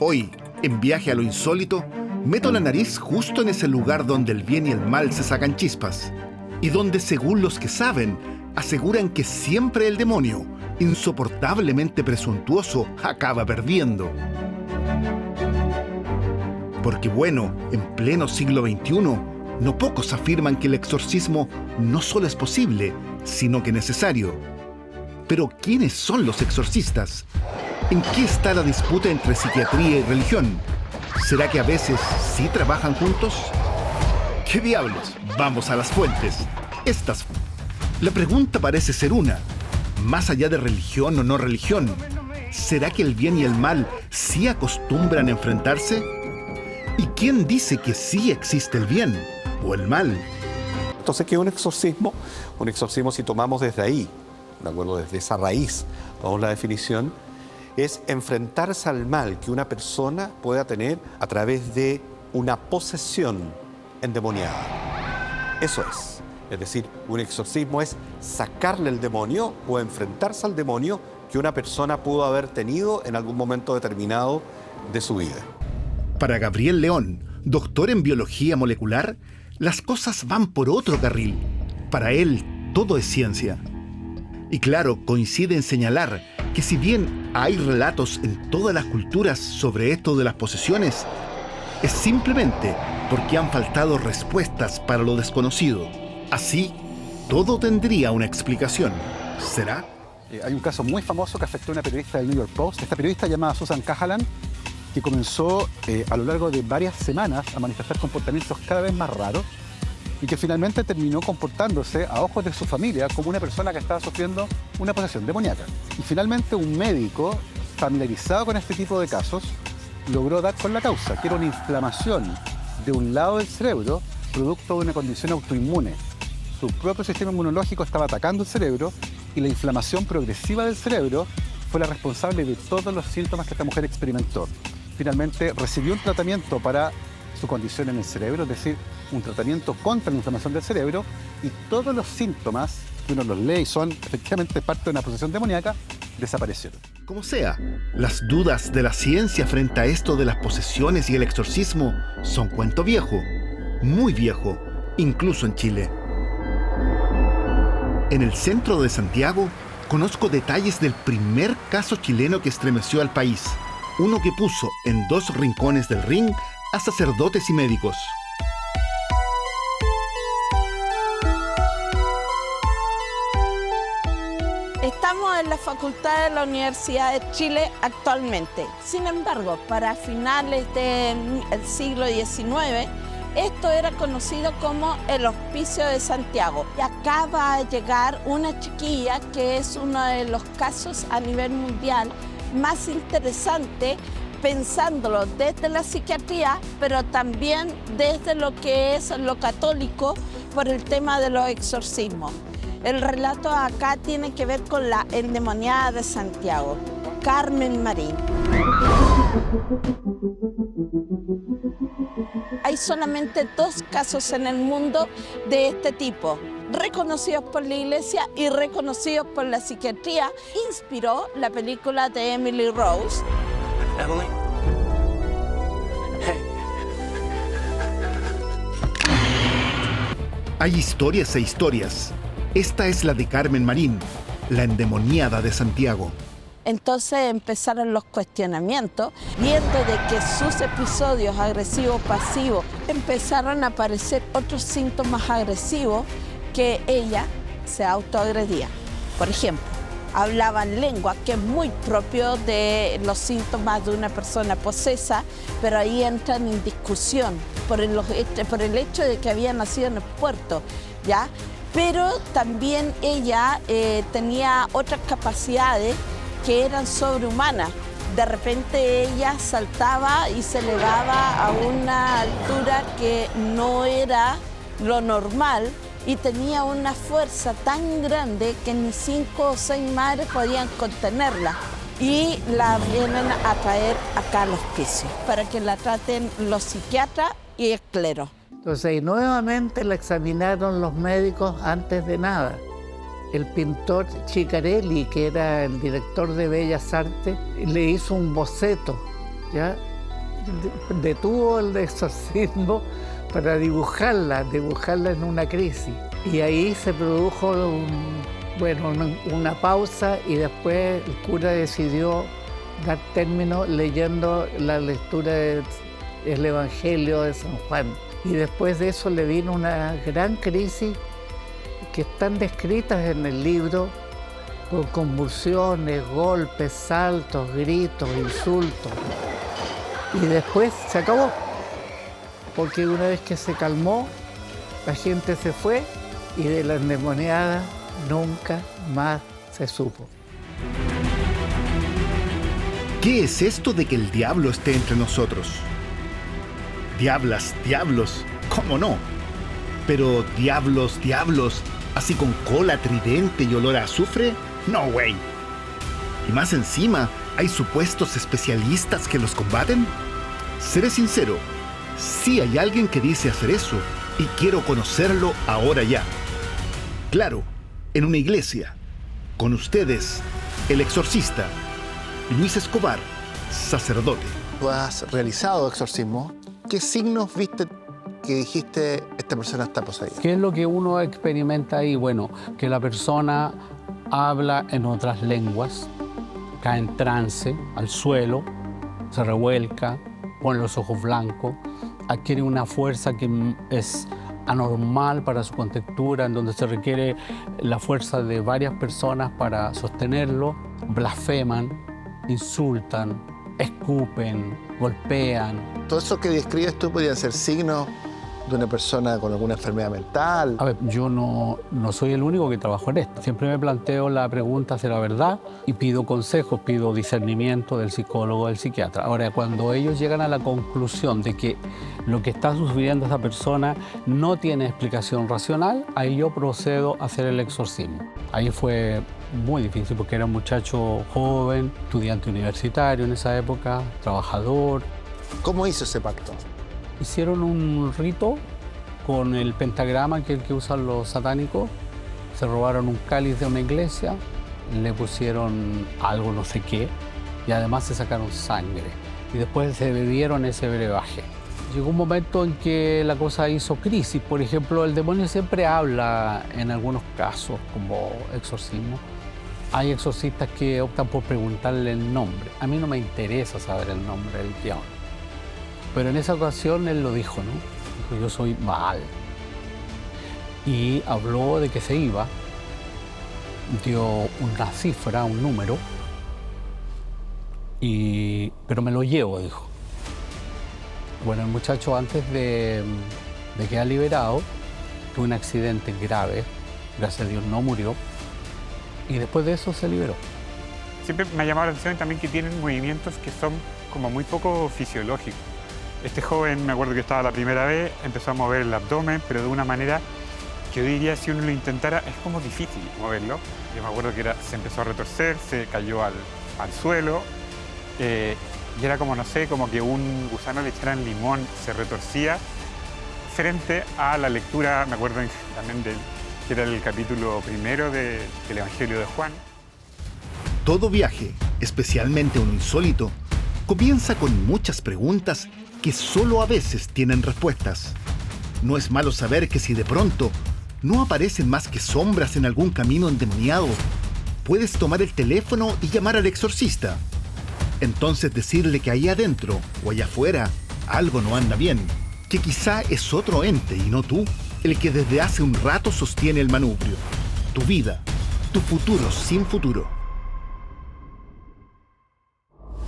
Hoy, en Viaje a lo Insólito, meto la nariz justo en ese lugar donde el bien y el mal se sacan chispas, y donde, según los que saben, aseguran que siempre el demonio, insoportablemente presuntuoso, acaba perdiendo. Porque bueno, en pleno siglo XXI, no pocos afirman que el exorcismo no solo es posible, sino que necesario. Pero ¿quiénes son los exorcistas? ¿En qué está la disputa entre psiquiatría y religión? ¿Será que a veces sí trabajan juntos? ¿Qué diablos? Vamos a las fuentes. La pregunta parece ser una. Más allá de religión o no religión, ¿será que el bien y el mal sí acostumbran a enfrentarse? ¿Y quién dice que sí existe el bien o el mal? Entonces, ¿qué es un exorcismo? Un exorcismo, si tomamos desde ahí, ¿de acuerdo? Desde esa raíz, vamos a la definición, es enfrentarse al mal que una persona pueda tener a través de una posesión endemoniada. Eso es. Es decir, un exorcismo es sacarle el demonio o enfrentarse al demonio que una persona pudo haber tenido en algún momento determinado de su vida. Para Gabriel León, doctor en biología molecular, las cosas van por otro carril. Para él, todo es ciencia. Y claro, coincide en señalar que si bien hay relatos en todas las culturas sobre esto de las posesiones, es simplemente porque han faltado respuestas para lo desconocido. Así, todo tendría una explicación. ¿Será? Hay un caso muy famoso que afectó a una periodista del New York Post. Esta periodista llamada Susan Cahalan, que comenzó a lo largo de varias semanas a manifestar comportamientos cada vez más raros y que finalmente terminó comportándose a ojos de su familia como una persona que estaba sufriendo una posesión demoníaca. Y finalmente un médico familiarizado con este tipo de casos logró dar con la causa, que era una inflamación de un lado del cerebro producto de una condición autoinmune. Su propio sistema inmunológico estaba atacando el cerebro y la inflamación progresiva del cerebro fue la responsable de todos los síntomas que esta mujer experimentó. Finalmente recibió un tratamiento para su condición en el cerebro, es decir, un tratamiento contra la inflamación del cerebro, y todos los síntomas, que uno los lee y son efectivamente parte de una posesión demoníaca, desaparecieron. Como sea, las dudas de la ciencia frente a esto de las posesiones y el exorcismo son cuento viejo, muy viejo, incluso en Chile. En el centro de Santiago, conozco detalles del primer caso chileno que estremeció al país. Uno que puso en dos rincones del ring a sacerdotes y médicos. Estamos en la Facultad de la Universidad de Chile actualmente. Sin embargo, para finales del siglo XIX, esto era conocido como el Hospicio de Santiago. Y acá va a llegar una chiquilla que es uno de los casos a nivel mundial más interesante, pensándolo desde la psiquiatría, pero también desde lo que es lo católico por el tema de los exorcismos. El relato acá tiene que ver con la endemoniada de Santiago, Carmen Marín. Hay solamente 2 casos en el mundo de este tipo, reconocidos por la Iglesia y reconocidos por la psiquiatría. Inspiró la película de Emily Rose. Emily? Hey. Hay historias e historias. Esta es la de Carmen Marín, la endemoniada de Santiago. Entonces empezaron los cuestionamientos, viendo de que sus episodios agresivos pasivos empezaron a aparecer otros síntomas agresivos que ella se autoagredía. Por ejemplo, hablaba en lengua, que es muy propio de los síntomas de una persona posesa, pero ahí entran en discusión por el hecho de que había nacido en el puerto, ¿ya? Pero también ella tenía otras capacidades que eran sobrehumanas. De repente ella saltaba y se elevaba a una altura que no era lo normal y tenía una fuerza tan grande que ni 5 o 6 madres podían contenerla. Y la vienen a traer acá al hospicio para que la traten los psiquiatras y el clero. Entonces, nuevamente la examinaron los médicos antes de nada. El pintor Chicarelli, que era el director de Bellas Artes, le hizo un boceto ¿ya? Detuvo el exorcismo para dibujarla en una crisis. Y ahí se produjo una pausa y después el cura decidió dar término leyendo la lectura del Evangelio de San Juan. Y después de eso le vino una gran crisis que están descritas en el libro, con convulsiones, golpes, saltos, gritos, insultos. Y después se acabó, porque una vez que se calmó, la gente se fue y de la endemoniada nunca más se supo. ¿Qué es esto de que el diablo esté entre nosotros? Diablas, diablos, ¿cómo no? Pero diablos, diablos, así con cola tridente y olor a azufre, no way. Y más encima, ¿hay supuestos especialistas que los combaten? Seré sincero, sí hay alguien que dice hacer eso y quiero conocerlo ahora ya. Claro, en una iglesia. Con ustedes, el exorcista, Luis Escobar, sacerdote. Tú has realizado exorcismo. ¿Qué signos viste que dijiste esta persona está poseída? ¿Qué es lo que uno experimenta ahí? Bueno, que la persona habla en otras lenguas, cae en trance al suelo, se revuelca, pone los ojos blancos, adquiere una fuerza que es anormal para su contextura, en donde se requiere la fuerza de varias personas para sostenerlo, blasfeman, insultan, escupen, golpean. Todo eso que describes tú podrían ser signos de una persona con alguna enfermedad mental. A ver, yo no soy el único que trabajo en esto. Siempre me planteo la pregunta hacia la verdad y pido consejos, pido discernimiento del psicólogo, del psiquiatra. Ahora, cuando ellos llegan a la conclusión de que lo que está sufriendo esa persona no tiene explicación racional, ahí yo procedo a hacer el exorcismo. Ahí fue muy difícil porque era un muchacho joven, estudiante universitario en esa época, trabajador. ¿Cómo hizo ese pacto? Hicieron un rito con el pentagrama que es el que usan los satánicos. Se robaron un cáliz de una iglesia, le pusieron algo no sé qué y además se sacaron sangre. Y después se bebieron ese brebaje. Llegó un momento en que la cosa hizo crisis. Por ejemplo, el demonio siempre habla en algunos casos como exorcismo. Hay exorcistas que optan por preguntarle el nombre. A mí no me interesa saber el nombre del diablo. Pero en esa ocasión él lo dijo, ¿no? Dijo, yo soy Baal. Y habló de que se iba, dio una cifra, un número, pero me lo llevo, dijo. Bueno, el muchacho antes de quedar liberado, tuvo un accidente grave, gracias a Dios no murió, y después de eso se liberó. Siempre me ha llamado la atención también que tienen movimientos que son como muy poco fisiológicos. Este joven, me acuerdo que estaba la primera vez, empezó a mover el abdomen, pero de una manera que yo diría, si uno lo intentara, es como difícil moverlo. Yo me acuerdo que se empezó a retorcer, se cayó al suelo, y era como, no sé, como que un gusano le echaran limón, se retorcía frente a la lectura, me acuerdo también que era el capítulo primero del Evangelio de Juan. Todo viaje, especialmente uno insólito, comienza con muchas preguntas que solo a veces tienen respuestas. No es malo saber que si de pronto no aparecen más que sombras en algún camino endemoniado, puedes tomar el teléfono y llamar al exorcista. Entonces decirle que ahí adentro o allá afuera algo no anda bien, que quizá es otro ente y no tú el que desde hace un rato sostiene el manubrio. Tu vida, tu futuro sin futuro.